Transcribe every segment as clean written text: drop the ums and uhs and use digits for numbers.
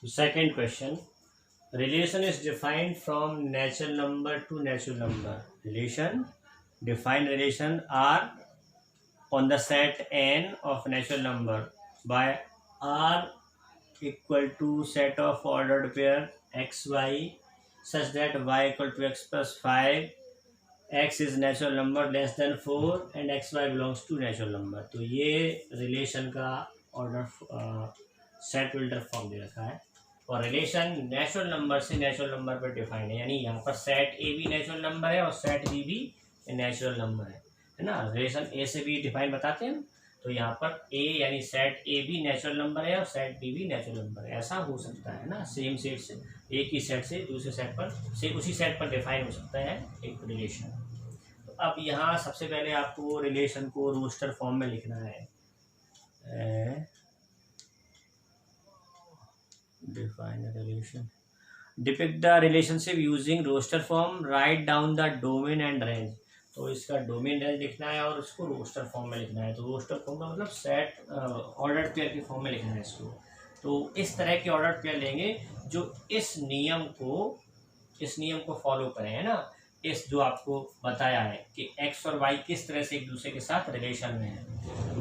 Second question. Relation is defined from natural number to natural number. Defined relation are on the set n of natural number by R equal to set of ordered pair x y such that y equal to x plus 5, x is natural number less than 4 and xy belongs to natural number. तो ये relation का order set builder form दे रखा है और relation natural number से natural number पर defined है, यानी यहाँ पर सेट ए भी नेचुरल नंबर है और सेट बी भी नेचुरल नंबर है ना। रिलेशन ए से बी डिफाइन बताते हैं, तो यहाँ पर ए यानी सेट ए भी नेचुरल नंबर है और सेट बी भी नेचुरल नंबर है। ऐसा हो सकता है ना, सेम सेट से एक ही सेट से दूसरे सेट पर से उसी सेट पर डिफाइन हो सकता है एक रिलेशन। तो अब यहाँ सबसे पहले आपको रिलेशन को रोस्टर फॉर्म में लिखना है। Define a relation. Depict the relationship using roster form. Write down the domain and range. तो इसका डोमेन रेंज लिखना है और इसको रोस्टर फॉर्म में लिखना है। तो रोस्टर फॉर्म का मतलब सेट ऑर्डर्ड पेयर की फॉर्म में लिखना है इसको। तो इस तरह के ऑर्डर्ड पेयर लेंगे जो इस नियम को फॉलो करें, है ना। इस जो आपको बताया है कि x और y किस तरह से एक दूसरे के साथ रिलेशन में है।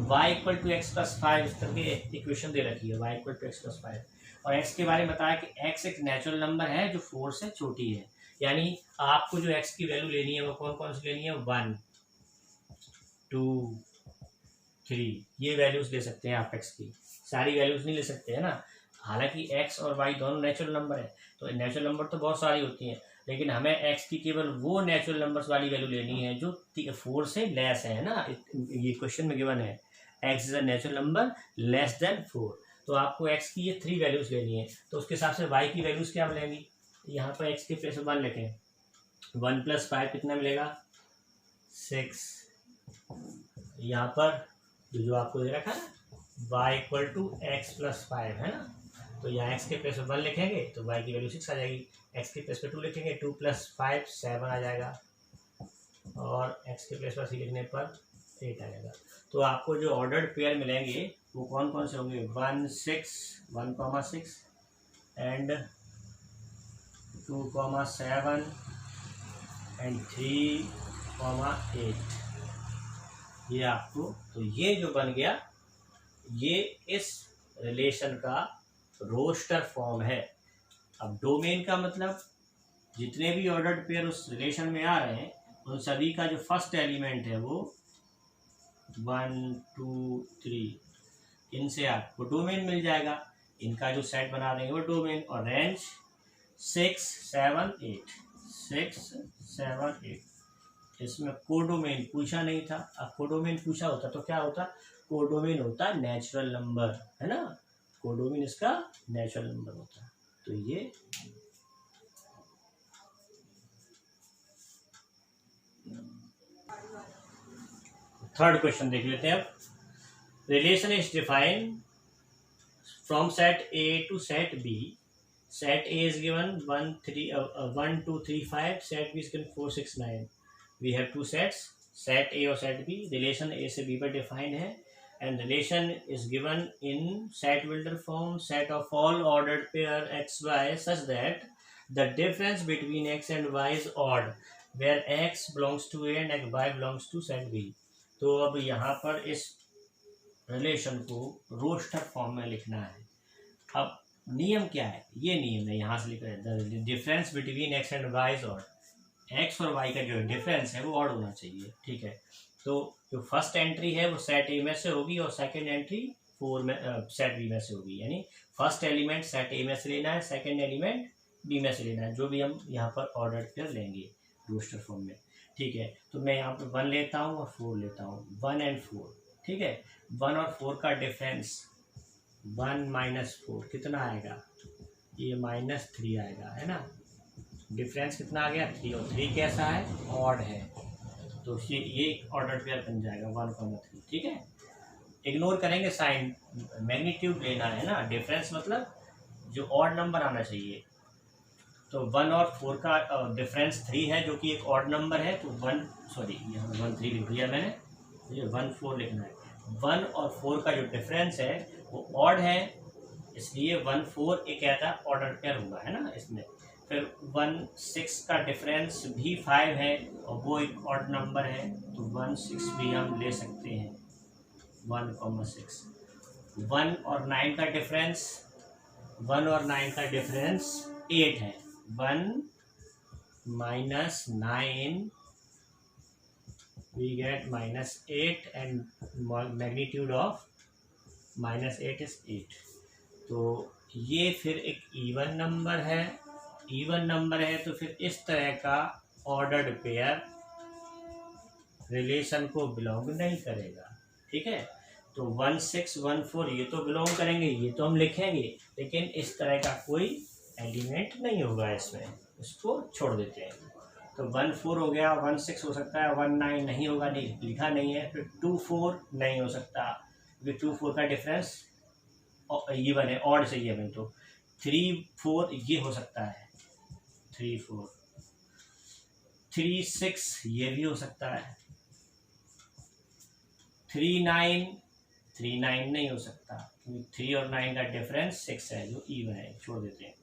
y equal to x plus 5 इस तरह की इक्वेशन दे रखी है, y equal to x plus 5, और x के बारे में बताया कि x एक नेचुरल नंबर है जो 4 से छोटी है। यानी आपको जो x की वैल्यू लेनी है वो कौन कौन सी लेनी है, 1 2 3 ये वैल्यूज ले सकते हैं आप x की, सारी वैल्यूज नहीं ले सकते, है ना। हालांकि x और y दोनों नेचुरल नंबर है, तो नेचुरल नंबर तो बहुत सारी होती हैं, लेकिन हमें x की केवल वो नेचुरल नंबर्स वाली वैल्यू लेनी है जो 4 से लेस है ना। ये क्वेश्चन में गिवन है x is a natural number less than 4, तो आपको x की ये 3 वैल्यूज लेनी है। तो उसके हिसाब से y की वैल्यूज क्या मिलेंगी, यहाँ पर x के प्लेस 1 लिखें, 1 प्लस 5 कितना मिलेगा 6। यहाँ पर जो आपको दे रखा है ना y equal to x plus 5, है ना। तो यहाँ x के प्लेस पर 1 लिखेंगे तो y की वैल्यू 6 आ जाएगी, x के प्लेस पे 2 लिखेंगे 2 प्लस 5 7 आ जाएगा, और x के प्लेस पर 3 लिखने पर 8 आ जाएगा। तो आपको जो ऑर्डर्ड पेयर मिलेंगे वो कौन कौन से होंगे, 1 6 1,6 एंड 2,7 एंड 3,8। ये आपको, तो ये जो बन गया ये इस रिलेशन का रोस्टर फॉर्म है। अब डोमेन का मतलब जितने भी ऑर्डर्ड पेयर उस रिलेशन में आ रहे हैं उन सभी का जो फर्स्ट एलिमेंट है वो 1 2 3, इनसे आपको डोमेन मिल जाएगा, इनका जो सेट बना देंगे वो डोमेन। और रेंज 6 7 8 6 7 8, इसमें कोडोमेन पूछा नहीं था। अब कोडोमेन पूछा होता तो क्या होता, कोडोमेन होता नेचुरल नंबर, है ना, कोडोमेन इसका नेचुरल नंबर होता। तो ये थर्ड क्वेश्चन देख लेते हैं अब। Relation is defined from set A to set B. Set A is given 1 2 3 5, set B is given 4 6 9। We have two sets, set A और सेट बी। रिलेशन ए से बी पर डिफाइंड है and relation is given in set builder form, set of all ordered pair x y such that the difference between x and y is odd where x belongs to a and y belongs to set b। तो अब यहाँ पर इस relation को roster form में लिखना है। अब नियम क्या है, ये नियम है, यहाँ से लिख रहे हैं the difference between x and y is odd. x और y का जो डिफरेंस है वो ऑड होना चाहिए, ठीक है। तो जो फर्स्ट एंट्री है वो सेट ए में से होगी और सेकंड एंट्री 4 में सेट बी में से होगी, यानी फर्स्ट एलिमेंट सेट ए में से लेना है, सेकंड एलिमेंट बी में से लेना है, जो भी हम यहाँ पर ऑर्डर पेयर लेंगे रोस्टर फॉर्म में, ठीक है। तो मैं यहाँ पर 1 लेता हूँ और 4 लेता हूँ, 1 and 4, ठीक है। 1 और 4 का डिफरेंस 1 माइनस 4 कितना आएगा, ये -3 आएगा, है ना। डिफरेंस कितना आ गया 3, और 3 कैसा है, ऑड है, तो ये ऑर्डर पेयर बन जाएगा 1,3, ठीक है। इग्नोर करेंगे साइन, मैग्नीट्यूड लेना है ना, डिफरेंस मतलब जो ऑड नंबर आना चाहिए। तो 1 और 4 का डिफरेंस 3 है जो कि एक ऑड नंबर है, तो 1 सॉरी यहाँ 1 3 लिख दिया मैंने, ये 1 4 लिखना है। 1 और 4 का जो डिफरेंस है वो ऑड है, इसलिए 1 4 एक क्या था ऑर्डर पेयर हुआ है ना इसमें। फिर 1 6 का डिफरेंस भी 5 है और वो एक ऑड नंबर है, तो 1 6 भी हम ले सकते हैं 1,6। 1 और 9 का डिफरेंस 1 और 9 का डिफरेंस 8 है। 1 -9 we get -8 and magnitude of -8 is 8। तो ये फिर एक इवन नंबर है तो फिर इस तरह का ऑर्डर्ड पेयर रिलेशन को बिलोंग नहीं करेगा। ठीक है, तो 1 6 1 4 ये तो बिलोंग करेंगे, ये तो हम लिखेंगे, लेकिन इस तरह का कोई एलिमेंट नहीं होगा इसमें, इसको छोड़ देते हैं। तो 1 4 हो गया, 1 6 हो सकता है, 1 9 नहीं होगा, नहीं लिखा नहीं है। फिर 2 4 नहीं हो सकता क्योंकि 2 4 का डिफरेंस इवन है, ऑड से इवन। तो 3 4 ये हो सकता है, 3 4 3 6 ये भी हो सकता है, 3 9 नहीं हो सकता क्योंकि 3 और 9 का डिफरेंस 6 है जो इवन है, छोड़ देते हैं।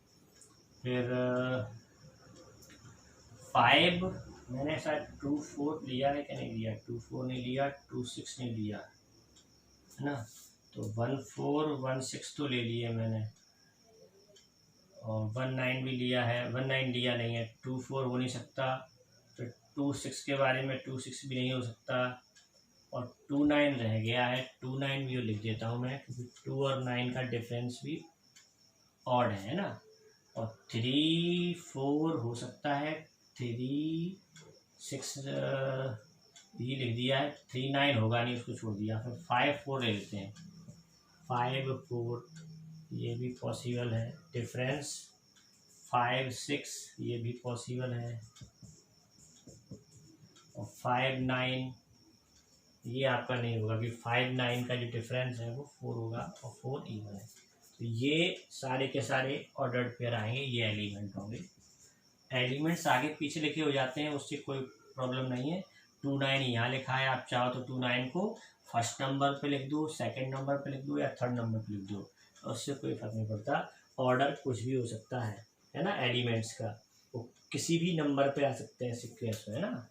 फिर 5 मैंने शायद 2 4 लिया है कि नहीं लिया, 2 4 नहीं लिया, 2 6 नहीं लिया है ना। तो 1 4 1 6 तो ले लिए मैंने, और 1 9 भी लिया है, 1 9 लिया नहीं है, 2 4 हो नहीं सकता। फिर 2 6 के बारे में 2 6 भी नहीं हो सकता, और 2 9 रह गया है, 2 9 भी लिख देता हूँ मैं क्योंकि 2 और 9 का डिफरेंस भी ऑड है ना। और 3 4 हो सकता है, 3 6 ये लिख दिया है, 3 9 होगा नहीं, उसको छोड़ दिया। फिर 5 4 ले लेते हैं, 5 4 ये भी पॉसिबल है, डिफरेंस 5 6 ये भी पॉसिबल है, और 5 9 ये आपका नहीं होगा कि 5 9 का जो डिफरेंस है वो 4 होगा और 4 इवन है। तो ये सारे के सारे ऑर्डर्ड पेयर आएंगे, ये एलिमेंट होंगे। एलिमेंट्स आगे पीछे लिखे हो जाते हैं, उससे कोई प्रॉब्लम नहीं है। 2 9 यहाँ लिखा है, आप चाहो तो 2 9 को फर्स्ट नंबर पे लिख दो, सेकंड नंबर पे लिख दो, या थर्ड नंबर पे लिख दो, उससे कोई फर्क नहीं पड़ता। ऑर्डर कुछ भी हो सकता है ना। एलिमेंट्स का वो किसी भी नंबर पे आ सकते हैं सीक्वेंस में, है ना।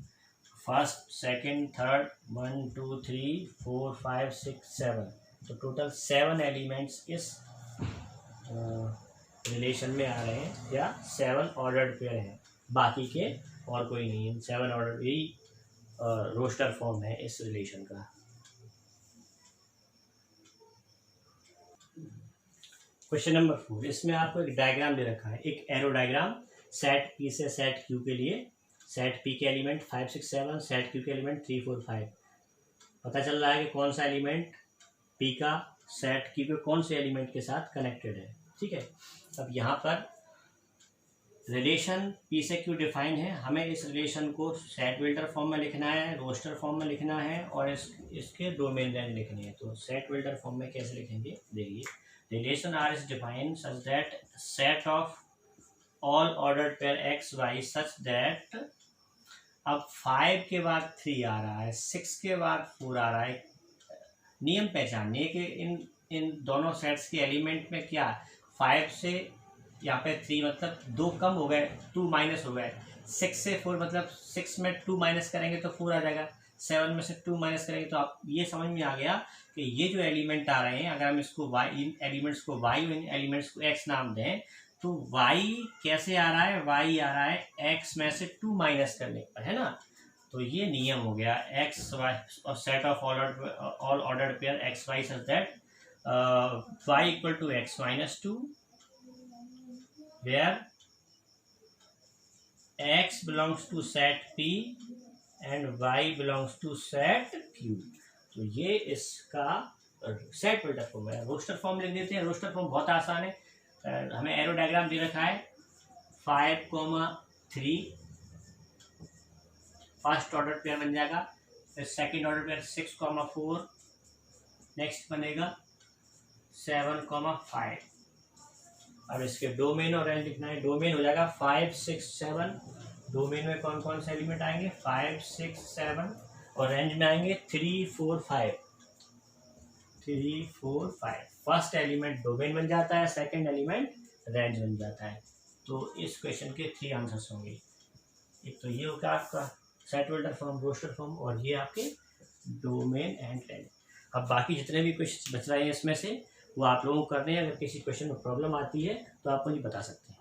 फर्स्ट सेकंड थर्ड 1 2 3 4 5 6 7, तो टोटल 7 एलिमेंट्स इस रिलेशन में आ रहे हैं, या 7 ऑर्डर्ड पेयर हैं, बाकी के और कोई नहीं है। 7 ऑर्डर यही रोस्टर फॉर्म है इस रिलेशन का। क्वेश्चन नंबर 4, इसमें आपको एक डायग्राम दे रखा है, एक एरो डायग्राम सेट पी से सेट क्यू के लिए। सेट पी के एलिमेंट 5 6 7, सेट क्यू के एलिमेंट 3 4 5। पता चल रहा है कि कौन सा एलिमेंट पी का सेट क्यू के कौन से एलिमेंट के साथ कनेक्टेड है। ठीक है, अब यहाँ पर रिलेशन पी से क्यू डिफाइन है, हमें इस रिलेशन को सेट बिल्डर फॉर्म में लिखना है, रोस्टर फॉर्म में लिखना है, और इसके डोमेन रेंज लिखनी है। तो सेट बिल्डर फॉर्म में कैसे लिखेंगे, देखिए। Relation R is defined such that set of all ordered pair x y such that, अब 5 के बाद 3 आ रहा है, 6 के बाद 4 आ रहा है। नियम पहचानिए कि इन दोनों सेट्स के एलिमेंट में क्या 5 से यहाँ पे 3 मतलब 2 कम हो गए, 2 माइनस हो गए। 6 से 4 मतलब 6 में 2 माइनस करेंगे तो 4 आ जाएगा, 7 में से 2 माइनस करेंगे तो आप ये समझ में आ गया कि ये जो एलिमेंट आ रहे हैं, अगर हम इसको y, इन एलिमेंट्स को y और इन एलिमेंट्स को x नाम दें, तो y कैसे आ रहा है, y आ रहा है x में से 2 माइनस करने पर, है ना। तो ये नियम हो गया x y और set of all ordered pair x y such that y equal to x minus 2, where x belongs to set P and y belongs to set Q। तो ये इसका सेट बिल्डर फॉर्म है। Roster form लिख देते हैं। Roster form बहुत आसान है, हमें एरो डायग्राम दे रखा है 5 3 फर्स्ट ऑर्डर पेयर बन जाएगा, फिर सेकंड ऑर्डर पेयर 6 4, नेक्स्ट बनेगा 7 5। अब इसके डोमेन और रेंज लिखना है। डोमेन हो जाएगा 5 6 7, डोमेन में कौन कौन से एलिमेंट आएंगे 5 6 7, और रेंज में आएंगे 3 4 5, 3 4 5। फर्स्ट एलिमेंट डोमेन बन जाता है, सेकंड एलिमेंट रेंज बन जाता है। तो इस क्वेश्चन के 3 आंसर्स होंगे। एक तो ये होगा आपका set vector form, roster form, और ये आपके डोमेन एंड रेंज। अब बाकी जितने भी क्वेश्चन बच रहे हैं इसमें से वो आप लोगों को करने हैं। अगर किसी क्वेश्चन में प्रॉब्लम आती है तो आप मुझे बता सकते हैं।